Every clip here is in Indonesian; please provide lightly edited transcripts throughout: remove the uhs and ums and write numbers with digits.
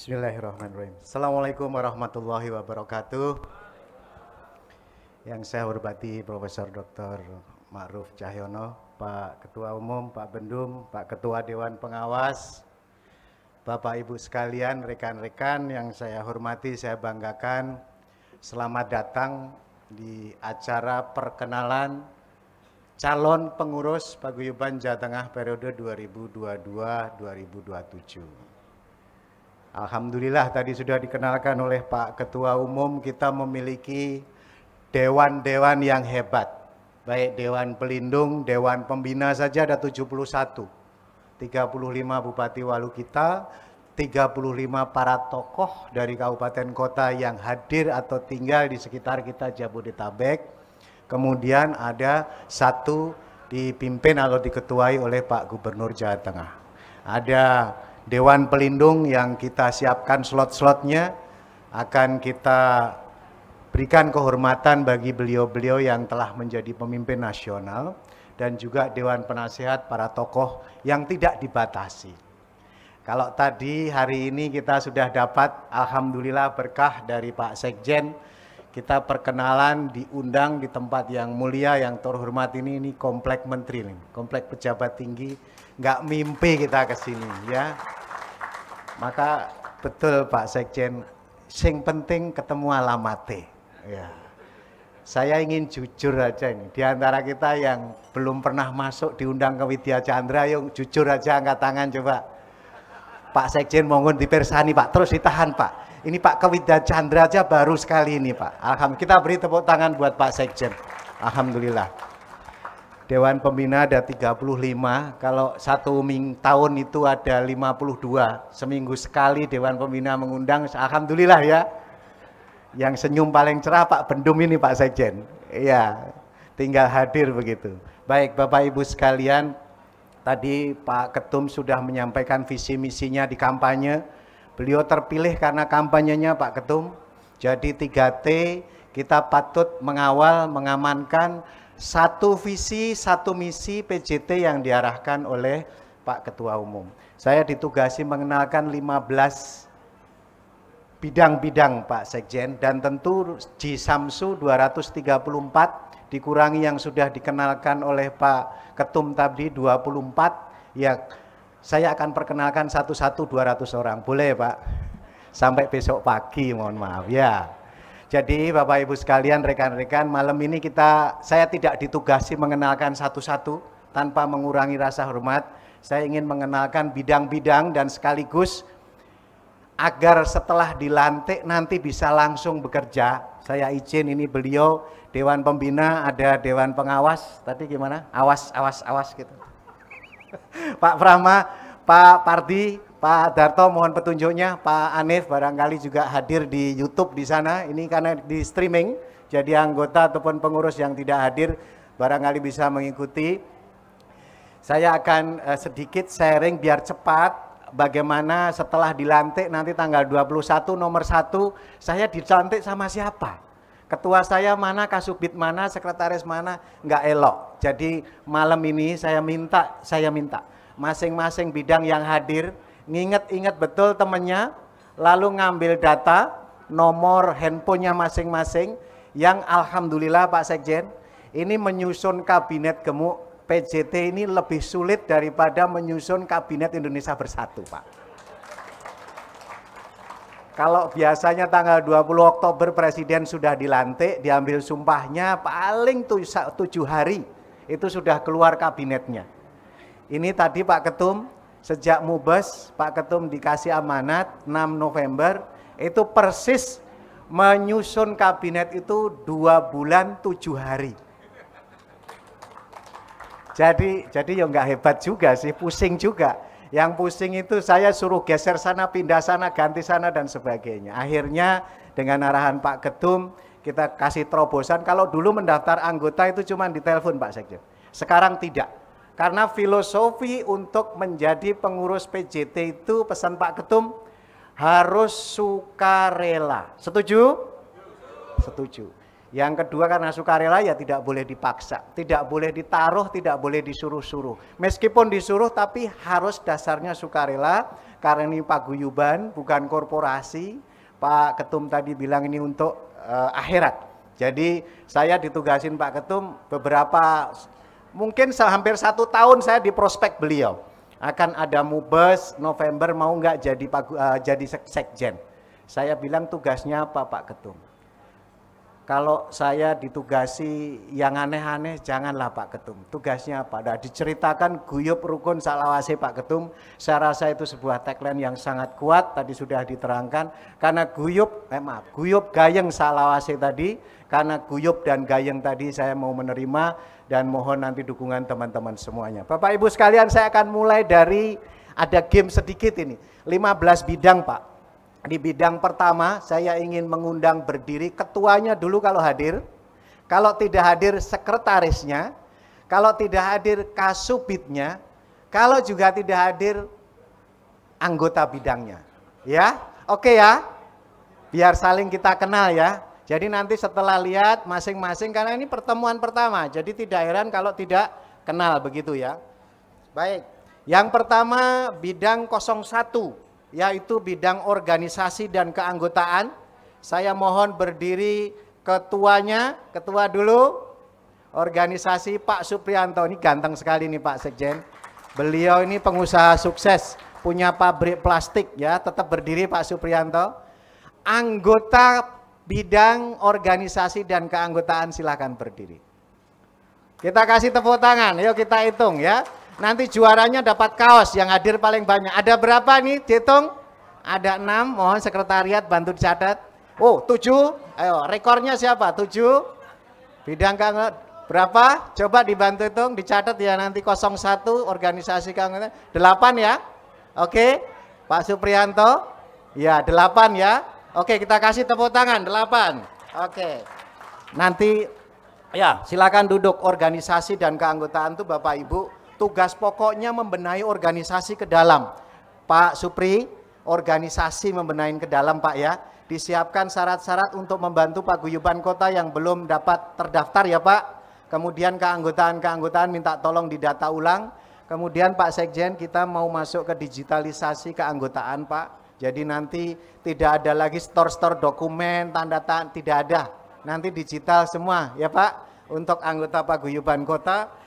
Bismillahirrahmanirrahim. Assalamualaikum warahmatullahi wabarakatuh. Yang saya hormati Profesor Dr. Ma'ruf Cahyono, Pak Ketua Umum, Pak Bendum, Pak Ketua Dewan Pengawas, Bapak Ibu sekalian, rekan-rekan yang saya hormati, saya banggakan. Selamat datang di acara perkenalan calon pengurus Paguyuban Jawa Tengah periode 2022-2027. Alhamdulillah tadi sudah dikenalkan oleh Pak Ketua Umum, kita memiliki dewan-dewan yang hebat. Baik Dewan Pelindung, Dewan Pembina saja ada 71. 35 Bupati Walu kita, 35 para tokoh dari kabupaten kota yang hadir atau tinggal di sekitar kita Jabodetabek. Kemudian ada satu dipimpin atau diketuai oleh Pak Gubernur Jawa Tengah. Ada Dewan Pelindung yang kita siapkan slot-slotnya, akan kita berikan kehormatan bagi beliau-beliau yang telah menjadi pemimpin nasional, dan juga Dewan Penasehat para tokoh yang tidak dibatasi. Kalau tadi hari ini kita sudah dapat alhamdulillah berkah dari Pak Sekjen, kita perkenalan diundang di tempat yang mulia yang terhormat ini komplek menteri, komplek pejabat tinggi. Nggak mimpi kita ke sini ya. Maka betul Pak Sekjen, sing penting ketemu alamatnya. Ya. Saya ingin jujur aja ini, di antara kita yang belum pernah masuk diundang ke Widya Chandra, yuk jujur aja angkat tangan coba. Pak Sekjen mohon dipersani Pak, terus ditahan Pak. Ini Pak ke Widya Chandra aja baru sekali ini Pak. Alhamdulillah, kita beri tepuk tangan buat Pak Sekjen. Alhamdulillah. Dewan Pembina ada 35, kalau satu tahun itu ada 52, seminggu sekali Dewan Pembina mengundang, alhamdulillah ya. Yang senyum paling cerah Pak Bendum ini Pak Sekjen, ya tinggal hadir begitu. Baik Bapak Ibu sekalian, tadi Pak Ketum sudah menyampaikan visi misinya di kampanye, beliau terpilih karena kampanyenya Pak Ketum, jadi 3T, kita patut mengawal, mengamankan, satu visi, satu misi PJT yang diarahkan oleh Pak Ketua Umum. Saya ditugasi mengenalkan 15 bidang-bidang Pak Sekjen, dan tentu G Samsu 234 dikurangi yang sudah dikenalkan oleh Pak Ketum tadi 24, ya saya akan perkenalkan satu-satu 200 orang. Boleh Pak? Sampai besok pagi, mohon maaf ya. Jadi Bapak Ibu sekalian, rekan-rekan, malam ini saya tidak ditugasi mengenalkan satu-satu tanpa mengurangi rasa hormat. Saya ingin mengenalkan bidang-bidang dan sekaligus agar setelah dilantik nanti bisa langsung bekerja. Saya izin ini beliau Dewan Pembina, ada Dewan Pengawas, tadi gimana? Awas gitu. Pak Prama, Pak Pardi, Pak Darto mohon petunjuknya, Pak Anif barangkali juga hadir di YouTube di sana. Ini karena di streaming, jadi anggota ataupun pengurus yang tidak hadir barangkali bisa mengikuti. Saya akan sedikit sharing biar cepat bagaimana setelah dilantik nanti tanggal 21 nomor 1 saya dilantik sama siapa. Ketua saya mana, Kasubit mana, sekretaris mana, nggak elok. Jadi malam ini saya minta masing-masing bidang yang hadir nginget-inget betul temennya, lalu ngambil data, nomor handphonenya masing-masing, yang alhamdulillah Pak Sekjen, ini menyusun kabinet gemuk PJT ini lebih sulit daripada menyusun kabinet Indonesia Bersatu Pak. Kalau biasanya tanggal 20 Oktober Presiden sudah dilantik, diambil sumpahnya, paling 7 hari, itu sudah keluar kabinetnya. Ini tadi Pak Ketum, sejak Mubes, Pak Ketum dikasih amanat 6 November, itu persis menyusun kabinet itu 2 bulan 7 hari. Jadi ya nggak hebat juga sih, pusing juga. Yang pusing itu saya suruh geser sana, pindah sana, ganti sana, dan sebagainya. Akhirnya dengan arahan Pak Ketum, kita kasih terobosan, kalau dulu mendaftar anggota itu cuma ditelepon Pak Sekjen. Sekarang tidak. Karena filosofi untuk menjadi pengurus PJT itu pesan Pak Ketum harus sukarela. Setuju? Setuju. Yang kedua karena sukarela ya tidak boleh dipaksa, tidak boleh ditaruh, tidak boleh disuruh-suruh. Meskipun disuruh tapi harus dasarnya sukarela karena ini paguyuban bukan korporasi. Pak Ketum tadi bilang ini untuk akhirat. Jadi saya ditugasin Pak Ketum beberapa, mungkin hampir 1 tahun saya di prospek beliau. Akan ada mubes November mau nggak jadi sekjen. Saya bilang tugasnya apa Pak Ketum? Kalau saya ditugasi yang aneh-aneh, janganlah Pak Ketum. Tugasnya apa? Nah, diceritakan guyub rukun salawase Pak Ketum. Saya rasa itu sebuah tagline yang sangat kuat. Tadi sudah diterangkan. Karena guyub gayeng salawase tadi. Karena guyub dan gayeng tadi saya mau menerima. Dan mohon nanti dukungan teman-teman semuanya. Bapak Ibu sekalian, saya akan mulai dari ada game sedikit ini. 15 bidang Pak. Di bidang pertama saya ingin mengundang berdiri ketuanya dulu kalau hadir. Kalau tidak hadir sekretarisnya. Kalau tidak hadir kasubitnya. Kalau juga tidak hadir anggota bidangnya. Ya, oke ya. Biar saling kita kenal ya. Jadi nanti setelah lihat masing-masing, karena ini pertemuan pertama. Jadi tidak heran kalau tidak kenal begitu ya. Baik, yang pertama bidang 01. Yaitu bidang organisasi dan keanggotaan. Saya mohon berdiri ketuanya, ketua dulu, organisasi Pak Suprianto. Ini ganteng sekali nih Pak Sekjen. Beliau ini pengusaha sukses, punya pabrik plastik ya, tetap berdiri Pak Suprianto. Anggota bidang organisasi dan keanggotaan silakan berdiri. Kita kasih tepuk tangan, yuk kita hitung ya. Nanti juaranya dapat kaos, yang hadir paling banyak. Ada berapa nih? Dihitung. Ada 6, mohon sekretariat bantu dicatat. Oh, 7. Ayo, rekornya siapa? 7. Bidang berapa? Coba dibantu hitung, dicatat ya nanti 01 organisasi keanggotaan. 8 ya. Oke. Pak Suprianto. Ya, 8 ya. Oke, kita kasih tepuk tangan 8. Oke. Nanti ya, silakan duduk. Organisasi dan keanggotaan tuh Bapak Ibu tugas pokoknya membenahi organisasi ke dalam. Pak Supri, organisasi membenahi ke dalam Pak ya. Disiapkan syarat-syarat untuk membantu paguyuban kota yang belum dapat terdaftar ya Pak. Kemudian keanggotaan minta tolong didata ulang. Kemudian Pak Sekjen, kita mau masuk ke digitalisasi keanggotaan Pak. Jadi nanti tidak ada lagi store-store dokumen, tanda tangan, tidak ada. Nanti digital semua ya Pak. Untuk anggota paguyuban kota.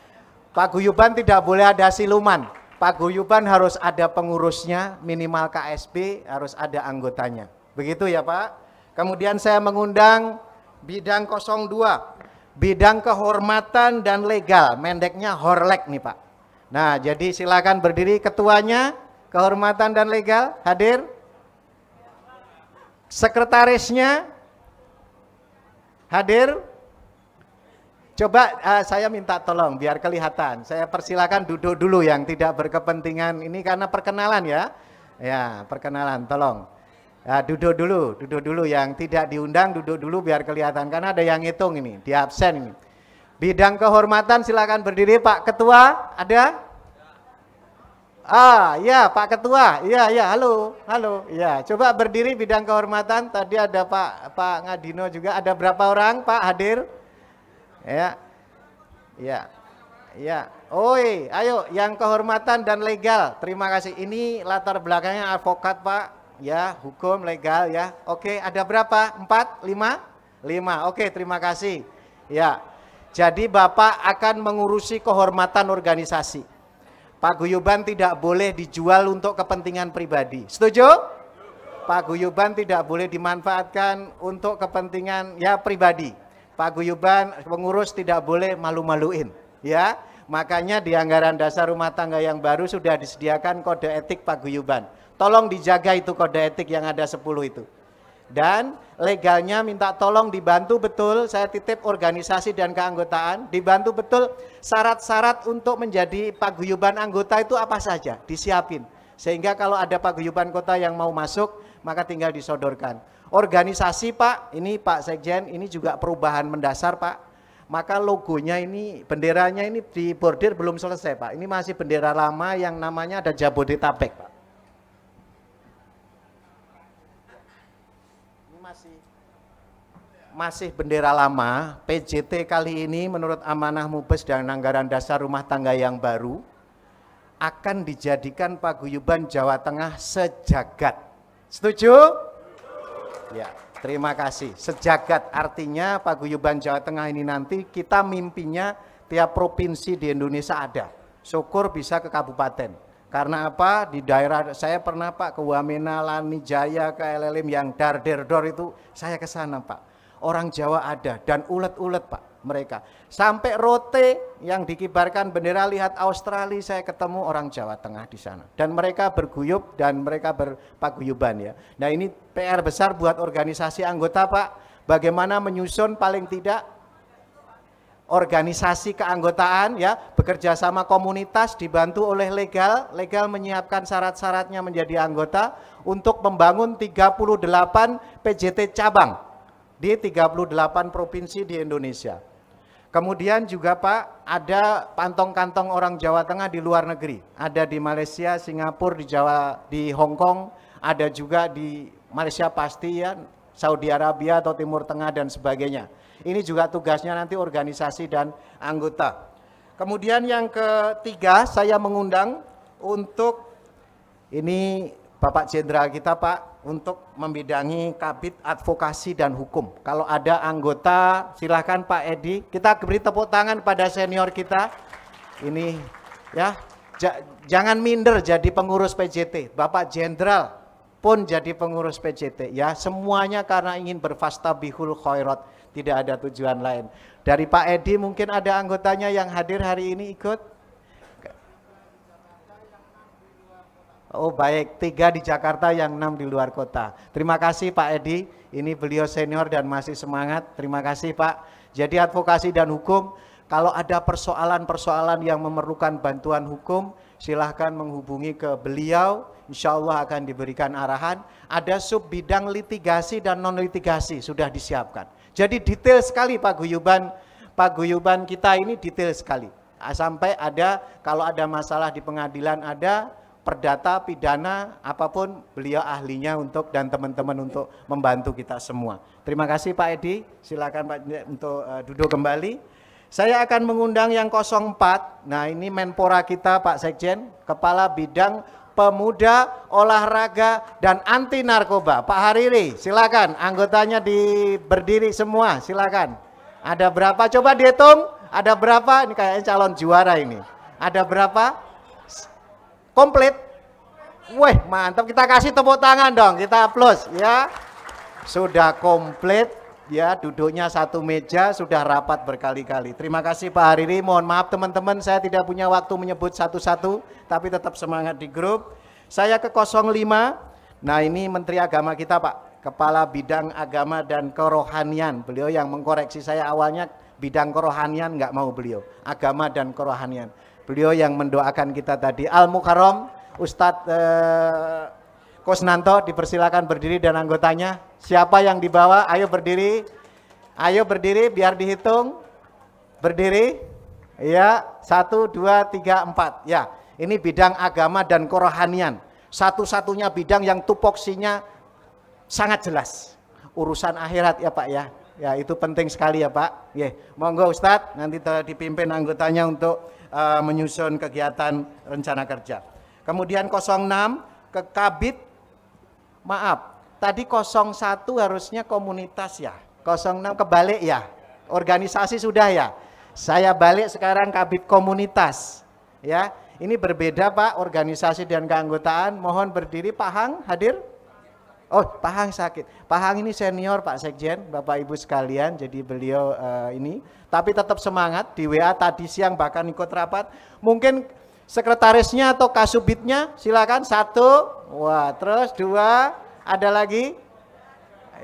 Paguyuban tidak boleh ada siluman. Paguyuban harus ada pengurusnya, minimal KSP, harus ada anggotanya. Begitu ya Pak. Kemudian saya mengundang bidang 02. Bidang kehormatan dan legal, mendeknya Horlek nih Pak. Nah, jadi silakan berdiri ketuanya, kehormatan dan legal, hadir. Sekretarisnya hadir. Coba saya minta tolong biar kelihatan. Saya persilakan duduk dulu yang tidak berkepentingan ini karena perkenalan ya. Ya, perkenalan tolong. Ya, duduk dulu yang tidak diundang duduk dulu biar kelihatan karena ada yang ngitung ini, di absen ini. Bidang kehormatan silakan berdiri Pak Ketua, ada? Ah, ya Pak Ketua. Iya, halo. Ya, coba berdiri bidang kehormatan. Tadi ada Pak Ngadino juga. Ada berapa orang Pak hadir? Ya. Oi, ayo yang kehormatan dan legal. Terima kasih. Ini latar belakangnya advokat Pak. Ya, hukum legal ya. Oke, ada berapa? 4, 5? 5. Oke, terima kasih. Ya. Jadi Bapak akan mengurusi kehormatan organisasi. Paguyuban tidak boleh dijual untuk kepentingan pribadi. Setuju? Paguyuban tidak boleh dimanfaatkan untuk kepentingan ya pribadi. Paguyuban pengurus tidak boleh malu-maluin, ya. Makanya di anggaran dasar rumah tangga yang baru sudah disediakan kode etik paguyuban. Tolong dijaga itu kode etik yang ada 10 itu. Dan legalnya minta tolong dibantu betul, saya titip organisasi dan keanggotaan, dibantu betul syarat-syarat untuk menjadi paguyuban anggota itu apa saja, disiapin. Sehingga kalau ada paguyuban kota yang mau masuk, maka tinggal disodorkan. Organisasi Pak, ini Pak Sekjen, ini juga perubahan mendasar Pak. Maka logonya ini, benderanya ini di bordir belum selesai Pak. Ini masih bendera lama yang namanya ada Jabodetabek Pak. Ini masih masih bendera lama, PJT kali ini menurut amanah Mubes dan anggaran dasar rumah tangga yang baru akan dijadikan paguyuban Jawa Tengah sejagat. Setuju? Ya, terima kasih. Sejagat artinya paguyuban Jawa Tengah ini nanti kita mimpinya tiap provinsi di Indonesia ada. Syukur bisa ke kabupaten. Karena apa? Di daerah saya pernah Pak ke Wamena, Lani Jaya, ke LLM yang dar-der-dor itu saya ke sana Pak. Orang Jawa ada dan ulet-ulet Pak mereka. Sampai Rote yang dikibarkan bendera lihat Australia saya ketemu orang Jawa Tengah di sana. Dan mereka berguyup dan mereka berpaguyuban ya. Nah ini PR besar buat organisasi anggota Pak. Bagaimana menyusun paling tidak organisasi keanggotaan ya, bekerja sama komunitas dibantu oleh legal menyiapkan syarat-syaratnya menjadi anggota untuk membangun 38 PJT cabang di 38 provinsi di Indonesia. Kemudian juga Pak, ada kantong-kantong orang Jawa Tengah di luar negeri. Ada di Malaysia, Singapura, di Hong Kong, ada juga di Malaysia pasti ya, Saudi Arabia atau Timur Tengah dan sebagainya. Ini juga tugasnya nanti organisasi dan anggota. Kemudian yang ketiga, saya mengundang untuk ini Bapak Jenderal kita Pak, untuk membidangi Kabid Advokasi dan Hukum. Kalau ada anggota, silahkan Pak Edi. Kita beri tepuk tangan pada senior kita. Ini ya, jangan minder jadi pengurus PJT. Bapak Jenderal pun jadi pengurus PJT. Ya, semuanya karena ingin berfastabihul khairat. Tidak ada tujuan lain. Dari Pak Edi mungkin ada anggotanya yang hadir hari ini ikut. Oh baik, 3 di Jakarta yang 6 di luar kota. Terima kasih Pak Edi, ini beliau senior dan masih semangat. Terima kasih Pak. Jadi advokasi dan hukum, kalau ada persoalan-persoalan yang memerlukan bantuan hukum, silahkan menghubungi ke beliau, insya Allah akan diberikan arahan. Ada sub bidang litigasi dan non litigasi sudah disiapkan. Jadi detail sekali paguyuban kita ini detail sekali. Sampai ada, kalau ada masalah di pengadilan ada, perdata, pidana, apapun beliau ahlinya untuk dan teman-teman untuk membantu kita semua. Terima kasih Pak Edi, silakan Pak untuk duduk kembali. Saya akan mengundang yang 04, nah ini Menpora kita Pak Sekjen, Kepala Bidang Pemuda, Olahraga, dan Anti Narkoba, Pak Hariri, silakan. Anggotanya berdiri semua, silakan. Ada berapa? Coba dihitung, ada berapa? Ini kayaknya calon juara ini. Ada berapa? Komplit. Wih, mantap. Kita kasih tepuk tangan dong. Kita aplaus ya. Sudah komplit ya, duduknya satu meja, sudah rapat berkali-kali. Terima kasih Pak Hariri. Mohon maaf teman-teman, saya tidak punya waktu menyebut satu-satu, tapi tetap semangat di grup. Saya ke 05. Nah, ini Menteri Agama kita, Pak. Kepala Bidang Agama dan Kerohanian. Beliau yang mengkoreksi saya awalnya bidang kerohanian, nggak mau beliau. Agama dan kerohanian. Beliau yang mendoakan kita tadi. Al-Mukarram, Ustadz Kusnanto, dipersilakan berdiri dan anggotanya. Siapa yang dibawa? Ayo berdiri. Ayo berdiri biar dihitung. Berdiri. Ya, 1, 2, 3, 4. Ya, ini bidang agama dan kerohanian. Satu-satunya bidang yang tupoksinya sangat jelas. Urusan akhirat ya Pak ya. Ya, itu penting sekali ya Pak. Ya, monggo Ustadz, nanti dipimpin anggotanya untuk menyusun kegiatan rencana kerja. Kemudian 06 ke Kabid, maaf, tadi 01 harusnya komunitas ya, 06 kebalik ya, organisasi sudah ya. Saya balik sekarang Kabid komunitas ya. Ini berbeda Pak, organisasi dan keanggotaan. Mohon berdiri. Pak Hang hadir? Oh, Pak Hang sakit. Pak Hang ini senior Pak Sekjen, Bapak Ibu sekalian. Jadi beliau ini, tapi tetap semangat. Di WA tadi siang bahkan ikut rapat. Mungkin sekretarisnya atau kasubitnya, silakan. 1, wah, terus 2, ada lagi?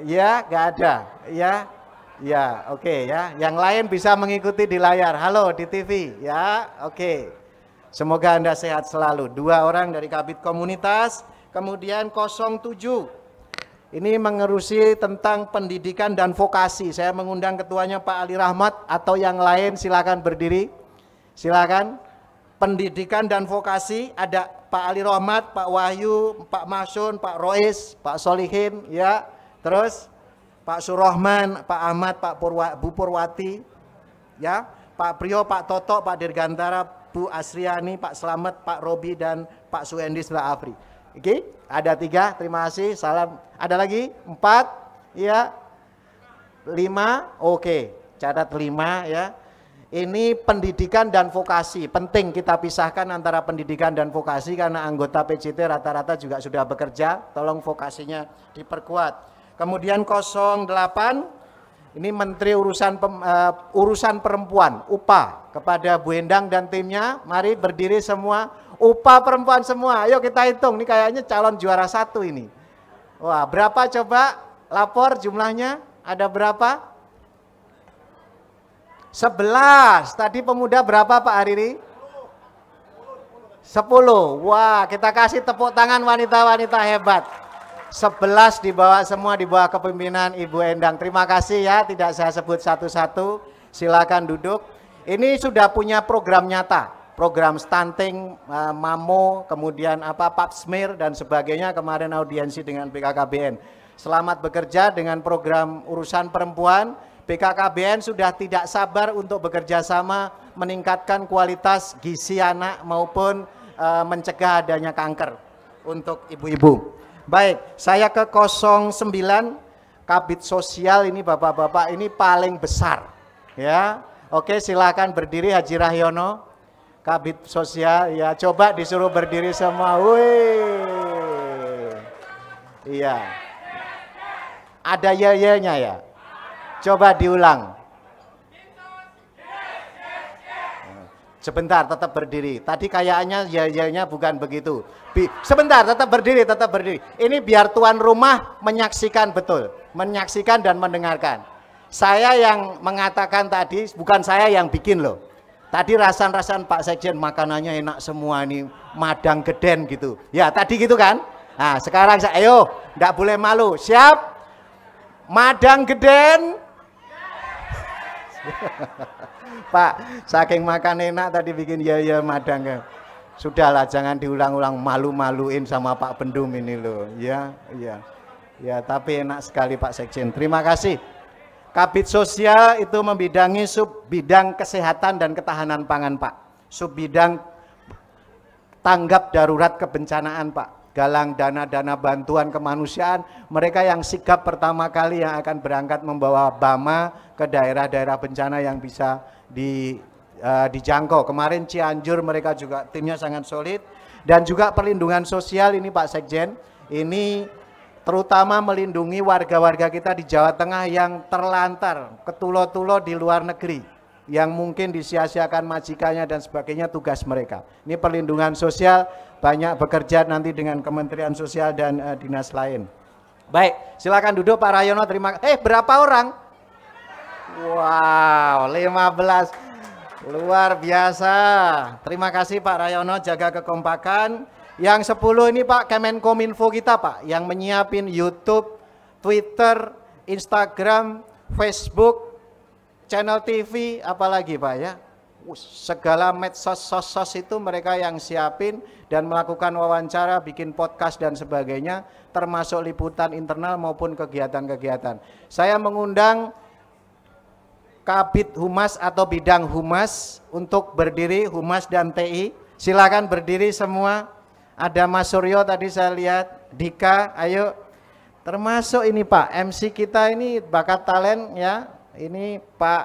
Ya, nggak ada. Ya, ya, oke ya. Yang lain bisa mengikuti di layar. Halo di TV, ya, oke. Semoga Anda sehat selalu. 2 orang dari Kabid Komunitas. Kemudian 07. Ini mengurusi tentang pendidikan dan vokasi. Saya mengundang ketuanya Pak Ali Rahmat atau yang lain silakan berdiri. Silakan. Pendidikan dan vokasi ada Pak Ali Rahmat, Pak Wahyu, Pak Masun, Pak Rois, Pak Solihin ya. Terus Pak Surahman, Pak Ahmad, Bu Purwati, ya, Pak Priyo, Pak Toto, Pak Dirgantara, Bu Asriani, Pak Slamet, Pak Robi, dan Pak Suendi setelah Afri. Oke, ada 3, terima kasih, salam. Ada lagi? 4, ya, 5, oke, catat 5 ya. Ini pendidikan dan vokasi, penting kita pisahkan antara pendidikan dan vokasi karena anggota PJT rata-rata juga sudah bekerja, tolong vokasinya diperkuat. Kemudian 08, ini Menteri Urusan Perempuan, UPA, kepada Bu Endang dan timnya, mari berdiri semua, UPA perempuan semua, ayo kita hitung, ini kayaknya calon juara 1 ini. Wah, berapa coba lapor jumlahnya, ada berapa? 11, tadi pemuda berapa Pak Hariri? 10, wah kita kasih tepuk tangan wanita-wanita hebat. 11 dibawa semua, dibawa kepemimpinan Ibu Endang. Terima kasih ya, tidak saya sebut satu-satu. Silakan duduk. Ini sudah punya program nyata, program stunting, mamo, kemudian pap smear dan sebagainya. Kemarin audiensi dengan BKKBN. Selamat bekerja dengan program urusan perempuan. BKKBN sudah tidak sabar untuk bekerja sama meningkatkan kualitas gizi anak maupun mencegah adanya kanker untuk ibu-ibu. Baik, saya ke 09, Kabid Sosial ini Bapak-bapak ini paling besar. Ya, oke silakan berdiri Haji Rahyono, Kabid Sosial. Ya, coba disuruh berdiri semua. Wih, iya. Ada ye-ye-nya ya. Coba diulang. Sebentar, tetap berdiri. Tadi kayaknya ya-nya bukan begitu. Sebentar, tetap berdiri, tetap berdiri. Ini biar tuan rumah menyaksikan betul, menyaksikan dan mendengarkan. Saya yang mengatakan tadi, bukan saya yang bikin loh. Tadi rasan-rasan Pak Sekjen makanannya enak semua ini, madang geden gitu. Ya tadi gitu kan. Nah sekarang saya, ayo, nggak boleh malu. Siap? Madang geden. Pak, saking makan enak tadi bikin ya madang. Sudahlah, jangan diulang-ulang, malu-maluin sama Pak Bendum ini loh. Ya, tapi enak sekali Pak Sekjen. Terima kasih. Kabid Sosial itu membidangi sub bidang kesehatan dan ketahanan pangan Pak. Sub bidang tanggap darurat kebencanaan Pak. Galang dana-dana bantuan kemanusiaan. Mereka yang sigap pertama kali yang akan berangkat membawa BAMA ke daerah-daerah bencana yang bisa dijangkau. Kemarin Cianjur mereka juga timnya sangat solid. Dan juga perlindungan sosial ini Pak Sekjen. Ini terutama melindungi warga-warga kita di Jawa Tengah yang terlantar, ketulo-tulo di luar negeri, yang mungkin disia-siakan majikannya dan sebagainya, tugas mereka. Ini perlindungan sosial, banyak bekerja nanti dengan Kementerian Sosial dan dinas lain. Baik, silakan duduk Pak Rayono, terima kasih. Berapa orang? Wow, 15. Luar biasa. Terima kasih Pak Rayono, jaga kekompakan. Yang 10 ini Pak Kemenkominfo kita Pak, yang menyiapin YouTube, Twitter, Instagram, Facebook, channel TV, apalagi Pak ya. Segala medsos itu mereka yang siapin dan melakukan wawancara, bikin podcast dan sebagainya, termasuk liputan internal maupun kegiatan-kegiatan. Saya mengundang Kabid Humas atau bidang Humas untuk berdiri, Humas dan TI. Silakan berdiri semua. Ada Mas Suryo tadi saya lihat, Dika, ayo. Termasuk ini Pak, MC kita ini bakat talent ya. Ini Pak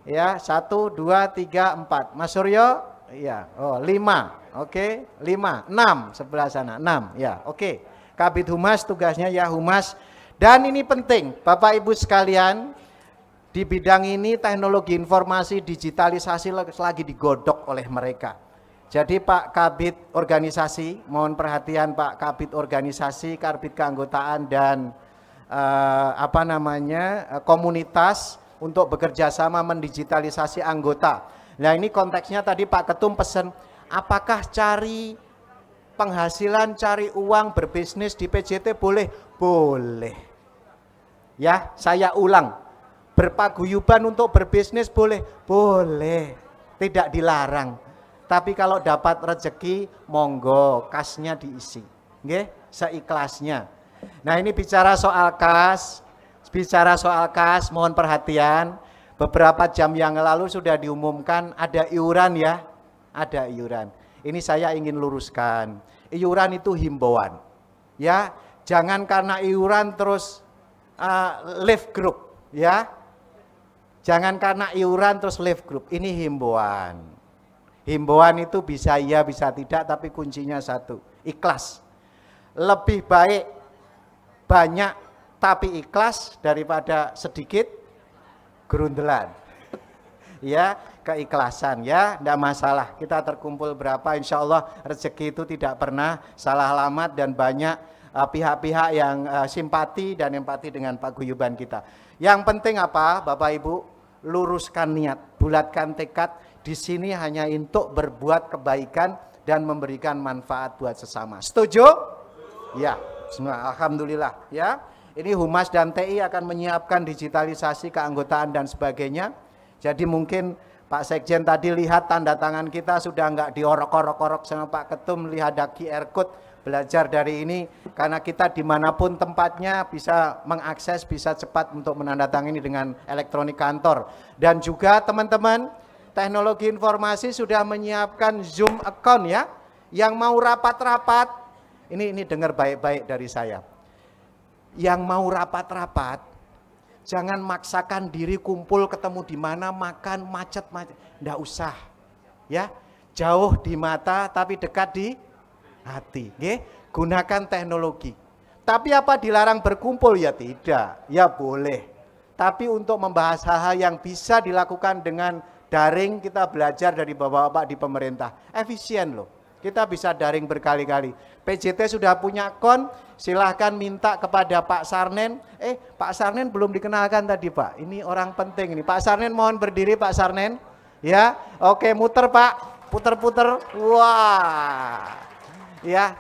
ya, 1, 2, 3, 4. Mas Suryo, ya. Oh, 5. Oke, 5, 6 sebelah sana, 6 ya. Oke. Kabid Humas tugasnya ya Humas. Dan ini penting, Bapak Ibu sekalian, di bidang ini teknologi informasi digitalisasi lagi digodok oleh mereka. Jadi Pak Kabid Organisasi, mohon perhatian Pak Kabid Organisasi, Kabid Keanggotaan dan komunitas untuk bekerja sama mendigitalisasi anggota. Nah ini konteksnya tadi Pak Ketum pesan, apakah cari penghasilan, cari uang, berbisnis di PJT boleh? Boleh. Ya, saya ulang. Berpaguyuban untuk berbisnis boleh? Boleh. Tidak dilarang. Tapi kalau dapat rezeki, monggo, kasnya diisi. Nggih, seikhlasnya. Nah ini bicara soal kas, bicara soal kas, mohon perhatian. Beberapa jam yang lalu sudah diumumkan ada iuran ya, ada iuran. Ini saya ingin luruskan, iuran itu himbauan, ya. Jangan karena iuran terus leave group, ya. Jangan karena iuran terus leave group. Ini himbauan. Himbauan itu bisa iya, bisa tidak, tapi kuncinya satu, ikhlas. Lebih baik banyak tapi ikhlas daripada sedikit gerundelan. Ya, keikhlasan ya, tidak masalah. Kita terkumpul berapa, insya Allah rezeki itu tidak pernah salah alamat dan banyak pihak-pihak yang simpati dan empati dengan paguyuban kita. Yang penting apa, Bapak Ibu? Luruskan niat, bulatkan tekad. Di sini hanya untuk berbuat kebaikan dan memberikan manfaat buat sesama. Setuju? Ya, alhamdulillah ya. Ini Humas dan TI akan menyiapkan digitalisasi keanggotaan dan sebagainya. Jadi mungkin Pak Sekjen tadi lihat tanda tangan kita sudah enggak diorok-orok sama Pak Ketum, lihat ada QR code, belajar dari ini. Karena kita dimanapun tempatnya bisa mengakses, bisa cepat untuk menandatangani dengan elektronik kantor. Dan juga teman-teman, teknologi informasi sudah menyiapkan Zoom account ya. Yang mau rapat-rapat, ini dengar baik-baik dari saya. Yang mau rapat-rapat, jangan maksakan diri kumpul ketemu di mana, makan macet-macet, nggak usah, ya. Jauh di mata tapi dekat di hati. Nggih? Gunakan teknologi. Tapi apa dilarang berkumpul? Ya tidak, ya boleh. Tapi untuk membahas hal-hal yang bisa dilakukan dengan daring, kita belajar dari bapak-bapak di pemerintah. Efisien loh. Kita bisa daring berkali-kali. PJT sudah punya akun, silahkan minta kepada Pak Sarnen. Pak Sarnen belum dikenalkan tadi Pak. Ini orang penting ini. Pak Sarnen mohon berdiri Pak Sarnen. Ya, oke muter Pak, puter-puter. Wah, ya.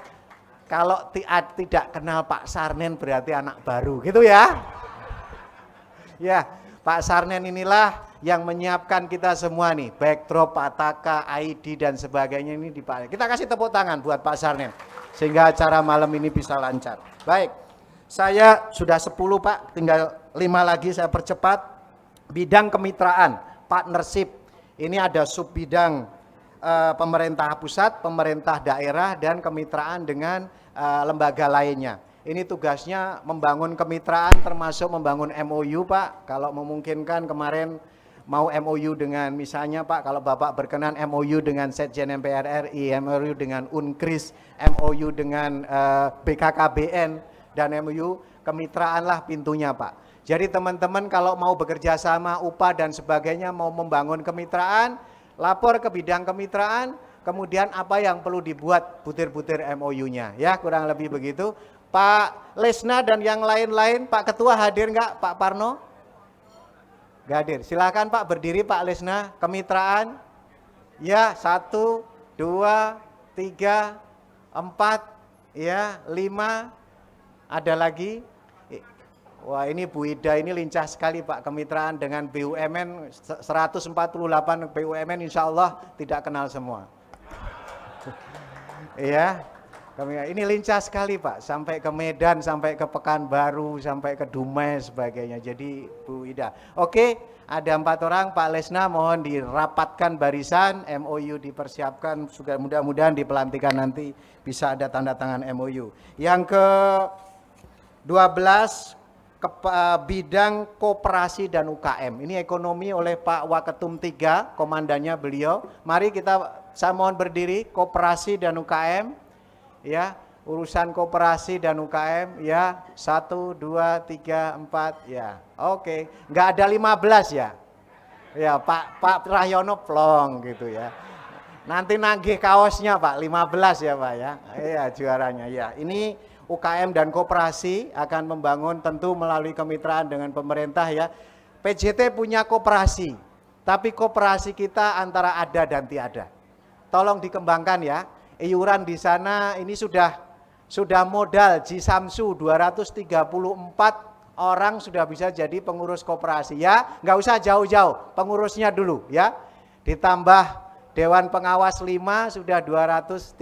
Kalau tidak kenal Pak Sarnen berarti anak baru, gitu ya. Ya, Pak Sarnen inilah yang menyiapkan kita semua nih, backdrop, pataka, ID dan sebagainya ini dipakai. Kita kasih tepuk tangan buat Pak Sarnen sehingga acara malam ini bisa lancar. Baik, saya sudah 10 Pak, tinggal 5 lagi saya percepat. Bidang kemitraan, partnership, ini ada sub bidang pemerintah pusat, pemerintah daerah dan kemitraan dengan lembaga lainnya. Ini tugasnya membangun kemitraan termasuk membangun MOU Pak. Kalau memungkinkan kemarin mau MOU dengan misalnya Pak, kalau Bapak berkenan MOU dengan Sekjen MPR RI, MOU dengan Unkris, MOU dengan BKKBN, dan MOU kemitraan lah pintunya Pak. Jadi teman-teman kalau mau bekerja sama UPA dan sebagainya, mau membangun kemitraan, lapor ke bidang kemitraan, kemudian apa yang perlu dibuat butir-butir MOU-nya. Ya kurang lebih begitu. Pak Lesna dan yang lain-lain, Pak Ketua hadir enggak Pak Parno? Nggak hadir. Silakan Pak berdiri Pak Lesna, kemitraan. Ya, 1, 2, 3, 4, ya, 5. Ada lagi? Wah ini Bu Ida ini lincah sekali Pak, kemitraan dengan BUMN 148 BUMN insya Allah tidak kenal semua. Iya. Ini lincah sekali Pak, sampai ke Medan, sampai ke Pekanbaru, sampai ke Dumai sebagainya. Jadi Bu Ida. Oke, ada 4 orang. Pak Lesna mohon dirapatkan barisan, MOU dipersiapkan, juga mudah-mudahan di pelantikan nanti bisa ada tanda tangan MOU. Yang ke 12 bidang koperasi dan UKM. Ini ekonomi oleh Pak Waketum 3, komandannya beliau. Mari saya mohon berdiri, koperasi dan UKM. Ya, urusan koperasi dan UKM ya 1, 2, 3, 4 ya. Oke, nggak ada 15 ya. Ya Pak Rahyono plong gitu ya. Nanti nagih kaosnya Pak 15 ya Pak ya. Iya juaranya ya. Ini UKM dan koperasi akan membangun tentu melalui kemitraan dengan pemerintah ya. PJT punya koperasi, tapi koperasi kita antara ada dan tiada. Tolong dikembangkan ya. Iuran di sana ini sudah modal Jisamsu 234 orang sudah bisa jadi pengurus koperasi ya, nggak usah jauh-jauh, pengurusnya dulu ya. Ditambah Dewan Pengawas 5 sudah 239.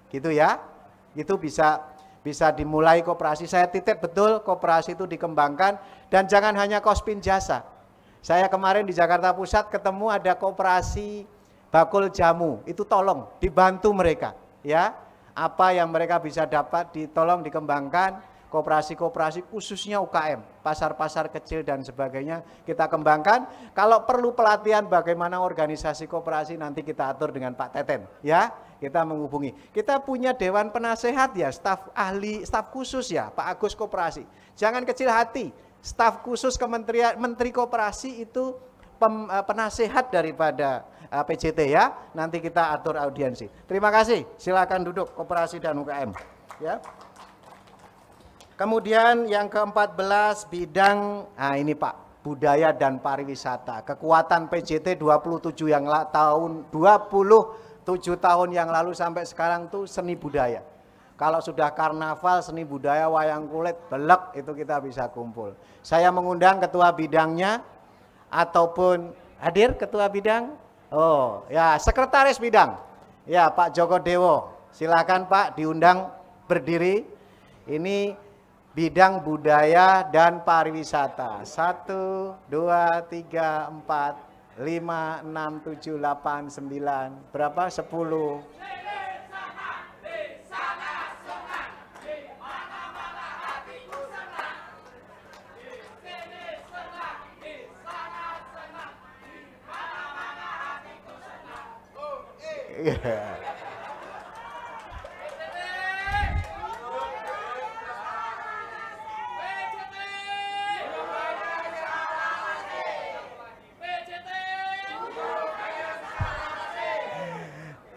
Gitu ya. Itu bisa bisa dimulai koperasi. Saya titip betul koperasi itu dikembangkan dan jangan hanya Kospin Jasa. Saya kemarin di Jakarta Pusat ketemu ada koperasi bakul jamu, itu tolong dibantu mereka ya. Apa yang mereka bisa dapat ditolong dikembangkan. Koperasi-koperasi khususnya UKM, pasar-pasar kecil dan sebagainya kita kembangkan. Kalau perlu pelatihan bagaimana organisasi koperasi nanti kita atur dengan Pak Teten ya, kita menghubungi. Kita punya dewan penasehat ya, staf ahli, staf khusus ya, Pak Agus Koperasi. Jangan kecil hati, staf khusus Kementerian Menteri Koperasi itu penasehat daripada PJT ya. Nanti kita atur audiensi. Terima kasih. Silakan duduk koperasi dan UKM ya. Kemudian yang ke-14 bidang, nah ini Pak, budaya dan pariwisata. Kekuatan PJT 27 tahun yang lalu sampai sekarang tuh seni budaya. Kalau sudah karnaval, seni budaya, wayang kulit, belek itu kita bisa kumpul. Saya mengundang ketua bidangnya ataupun hadir ketua bidang. Oh, ya sekretaris bidang. Ya, Pak Joko Dewo. Silakan Pak diundang berdiri. Ini bidang budaya dan pariwisata. 1, 2, 3, 4, 5, 6, 7, 8, 9. Berapa? 10.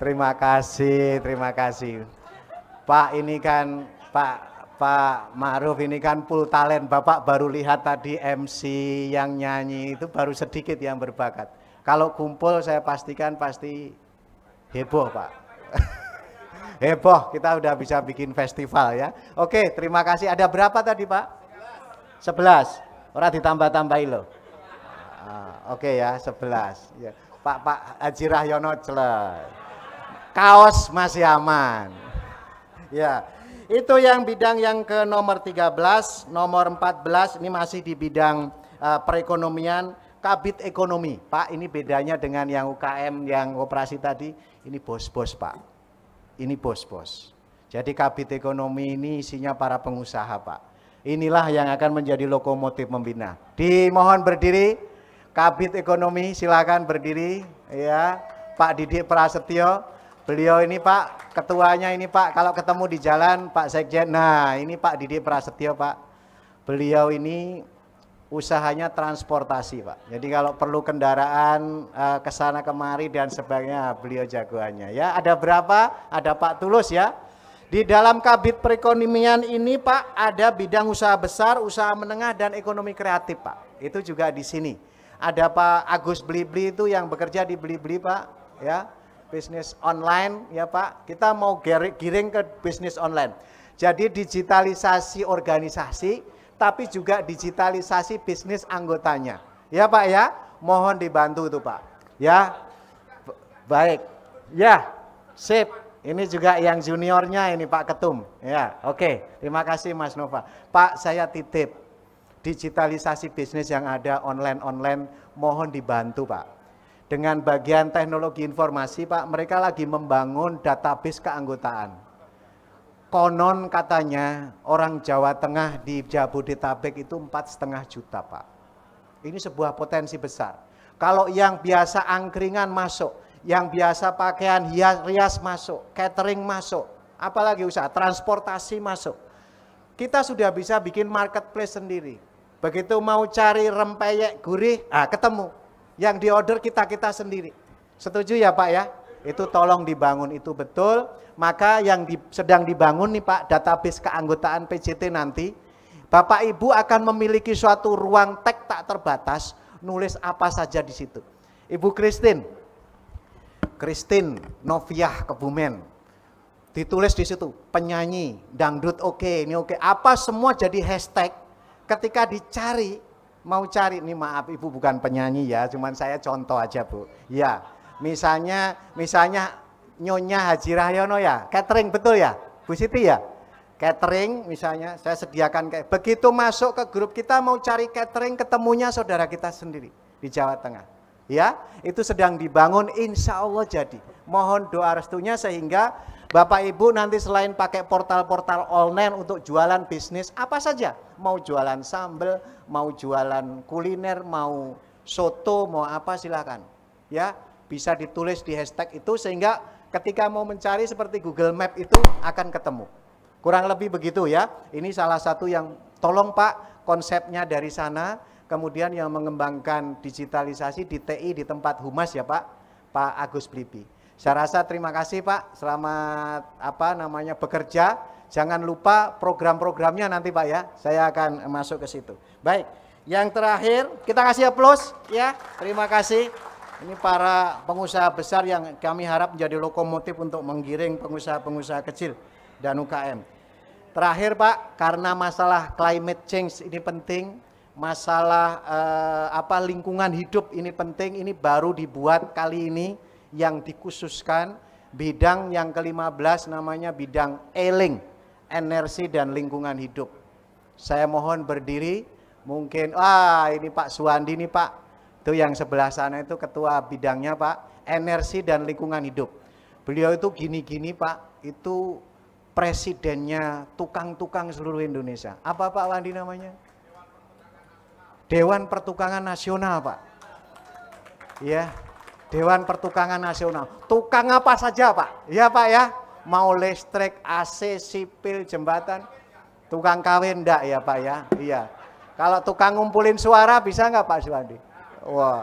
Terima kasih. Pak ini kan Pak Ma'ruf ini kan full talent. Bapak baru lihat tadi MC yang nyanyi itu baru sedikit yang berbakat. Kalau kumpul saya pastikan pasti heboh Pak. Heboh, kita udah bisa bikin festival ya. Oke, terima kasih. Ada berapa tadi Pak? 11. Orang ditambah-tambahin loh. Oke ya, 11. Ya. Pak Haji Rahyono jelas. Kaos masih aman. Ya, itu yang bidang yang ke nomor 13, nomor 14 ini masih di bidang perekonomian, kabit ekonomi. Pak, ini bedanya dengan yang UKM, yang operasi tadi, ini bos-bos Pak. Ini bos-bos. Jadi kabit ekonomi ini isinya para pengusaha Pak. Inilah yang akan menjadi lokomotif membina. Dimohon berdiri, kabit ekonomi silakan berdiri ya. Pak Didik Prasetyo. Beliau ini Pak, ketuanya ini Pak, kalau ketemu di jalan Pak Sekjen, nah ini Pak Didik Prasetyo Pak. Beliau ini usahanya transportasi Pak. Jadi kalau perlu kendaraan ke sana kemari dan sebagainya, beliau jagoannya ya. Ada berapa? Ada Pak Tulus ya. Di dalam kabit perekonomian ini Pak, ada bidang usaha besar, usaha menengah dan ekonomi kreatif Pak. Itu juga di sini. Ada Pak Agus Blibli itu yang bekerja di Blibli Pak ya. Bisnis online ya Pak, kita mau giring ke bisnis online. Jadi digitalisasi organisasi, tapi juga digitalisasi bisnis anggotanya. Ya Pak ya, mohon dibantu itu Pak. Ya, baik. Ya, sip. Ini juga yang juniornya ini Pak Ketum. Ya, oke. Terima kasih Mas Nova. Pak, saya titip digitalisasi bisnis yang ada online, mohon dibantu Pak. Dengan bagian teknologi informasi Pak, mereka lagi membangun database keanggotaan. Konon katanya orang Jawa Tengah di Jabodetabek itu 4,5 juta Pak. Ini sebuah potensi besar. Kalau yang biasa angkringan masuk, yang biasa pakaian hias masuk, catering masuk, apalagi usaha transportasi masuk. Kita sudah bisa bikin marketplace sendiri. Begitu mau cari rempeyek gurih, ketemu. Yang diorder kita sendiri. Setuju ya Pak ya? Itu tolong dibangun, itu betul. Maka yang sedang dibangun nih Pak, database keanggotaan PJT nanti, Bapak Ibu akan memiliki suatu ruang teks tak terbatas, nulis apa saja di situ. Ibu Christine Noviah Kebumen, ditulis di situ, penyanyi, dangdut oke, ini oke, apa semua jadi hashtag, ketika dicari, mau cari, ini maaf Ibu bukan penyanyi ya, cuman saya contoh aja Bu. Ya, misalnya Nyonya Haji Rahyono ya, catering betul ya, Bu Siti ya. catering misalnya, saya sediakan kayak begitu masuk ke grup kita mau cari catering ketemunya saudara kita sendiri di Jawa Tengah. Ya, itu sedang dibangun, insya Allah jadi. Mohon doa restunya sehingga Bapak Ibu nanti selain pakai portal-portal online untuk jualan bisnis apa saja, mau jualan sambal, mau jualan kuliner, mau soto, mau apa silakan. Ya, bisa ditulis di hashtag itu sehingga ketika mau mencari seperti Google Map itu akan ketemu. Kurang lebih begitu ya. Ini salah satu yang tolong Pak konsepnya dari sana, kemudian yang mengembangkan digitalisasi di TI di tempat Humas ya Pak Agus Blibi. Saya rasa terima kasih Pak, selamat bekerja. Jangan lupa program-programnya nanti Pak ya, saya akan masuk ke situ. Baik, yang terakhir kita kasih aplaus ya, terima kasih. Ini para pengusaha besar yang kami harap menjadi lokomotif untuk menggiring pengusaha-pengusaha kecil dan UKM. Terakhir Pak, karena masalah climate change ini penting, masalah lingkungan hidup ini penting, ini baru dibuat kali ini yang dikhususkan bidang yang ke-15 namanya bidang ELING, energi dan lingkungan hidup. Saya mohon berdiri, mungkin ini Pak Suwandi nih Pak, itu yang sebelah sana itu ketua bidangnya Pak, energi dan lingkungan hidup. Beliau itu gini-gini Pak, itu presidennya tukang-tukang seluruh Indonesia. Apa Pak Wandi namanya? Dewan Pertukangan Nasional Pak. Ya, Dewan Pertukangan Nasional. Tukang apa saja Pak? Ya Pak ya. Mau listrik, AC, sipil, jembatan. Tukang kawin enggak ya Pak ya? Iya. Kalau tukang ngumpulin suara bisa enggak Pak Suwandi? Wah.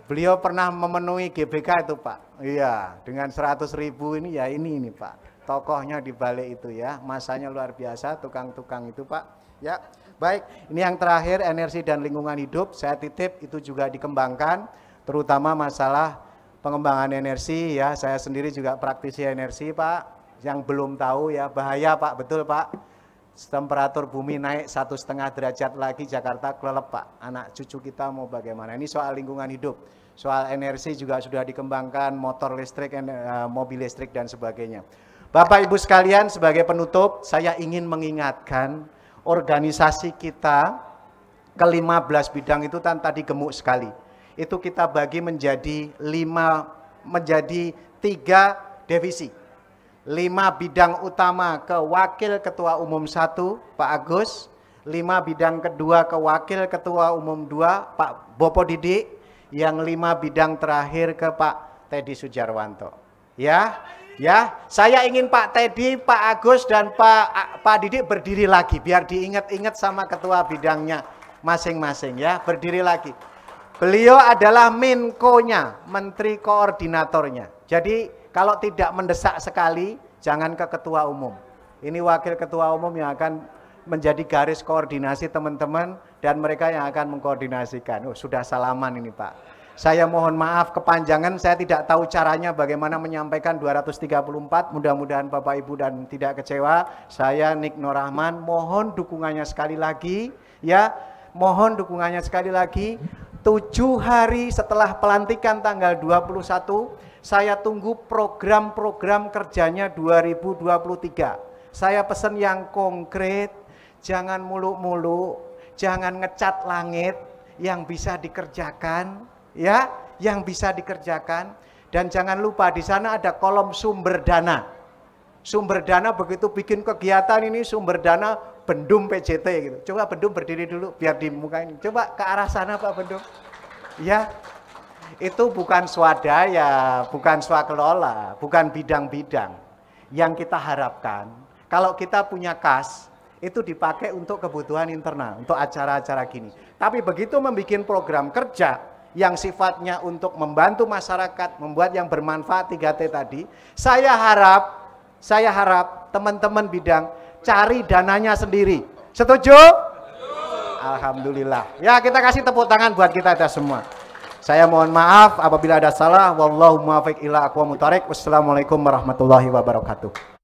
Beliau pernah memenuhi GBK itu Pak. Iya, dengan 100.000 ini ya ini Pak. Tokohnya di balik itu ya. Masanya luar biasa tukang-tukang itu Pak. Ya. Baik, ini yang terakhir energi dan lingkungan hidup. Saya titip itu juga dikembangkan, terutama masalah pengembangan energi ya. Saya sendiri juga praktisi energi Pak. Yang belum tahu ya bahaya Pak, betul Pak. Temperatur bumi naik 1,5 derajat lagi Jakarta kelelep Pak. Anak cucu kita mau bagaimana? Ini soal lingkungan hidup. Soal energi juga sudah dikembangkan, motor listrik, mobil listrik dan sebagainya. Bapak Ibu sekalian, sebagai penutup saya ingin mengingatkan organisasi kita ke-15 bidang itu tadi gemuk sekali. Itu kita bagi menjadi 3 divisi. 5 bidang utama ke Wakil Ketua Umum 1 Pak Agus, 5 bidang kedua ke Wakil Ketua Umum 2 Pak Bopo Didik, yang 5 bidang terakhir ke Pak Teddy Sujarwanto. Ya, saya ingin Pak Teddy, Pak Agus dan Pak Didik berdiri lagi biar diingat-ingat sama ketua bidangnya masing-masing ya, berdiri lagi. Beliau adalah Menko-nya, Menteri Koordinatornya. Jadi kalau tidak mendesak sekali jangan ke ketua umum. Ini wakil ketua umum yang akan menjadi garis koordinasi teman-teman dan mereka yang akan mengkoordinasikan. Sudah salaman ini Pak. Saya mohon maaf kepanjangan, saya tidak tahu caranya bagaimana menyampaikan 234, mudah-mudahan Bapak Ibu dan tidak kecewa. Saya Nik Nur Rahman, mohon dukungannya sekali lagi ya, mohon dukungannya sekali lagi. 7 hari setelah pelantikan tanggal 21, saya tunggu program-program kerjanya 2023. Saya pesan yang konkret, jangan muluk-muluk, jangan ngecat langit, yang bisa dikerjakan. Ya, yang bisa dikerjakan, dan jangan lupa di sana ada kolom sumber dana. Sumber dana begitu bikin kegiatan ini sumber dana Bendum PJT gitu. Coba Bendum berdiri dulu biar dimukain. Coba ke arah sana Pak Bendum. Ya, itu bukan swadaya, bukan swakelola, bukan bidang-bidang. Yang kita harapkan kalau kita punya kas itu dipakai untuk kebutuhan internal, untuk acara-acara gini. Tapi begitu membuat program kerja yang sifatnya untuk membantu masyarakat, membuat yang bermanfaat 3T tadi, saya harap teman-teman bidang cari dananya sendiri. Setuju? Alhamdulillah. Ya, kita kasih tepuk tangan buat kita ada semua. Saya mohon maaf apabila ada salah. Wallahu muwaffiq ila aqwamit thoriq. Wassalamualaikum warahmatullahi wabarakatuh.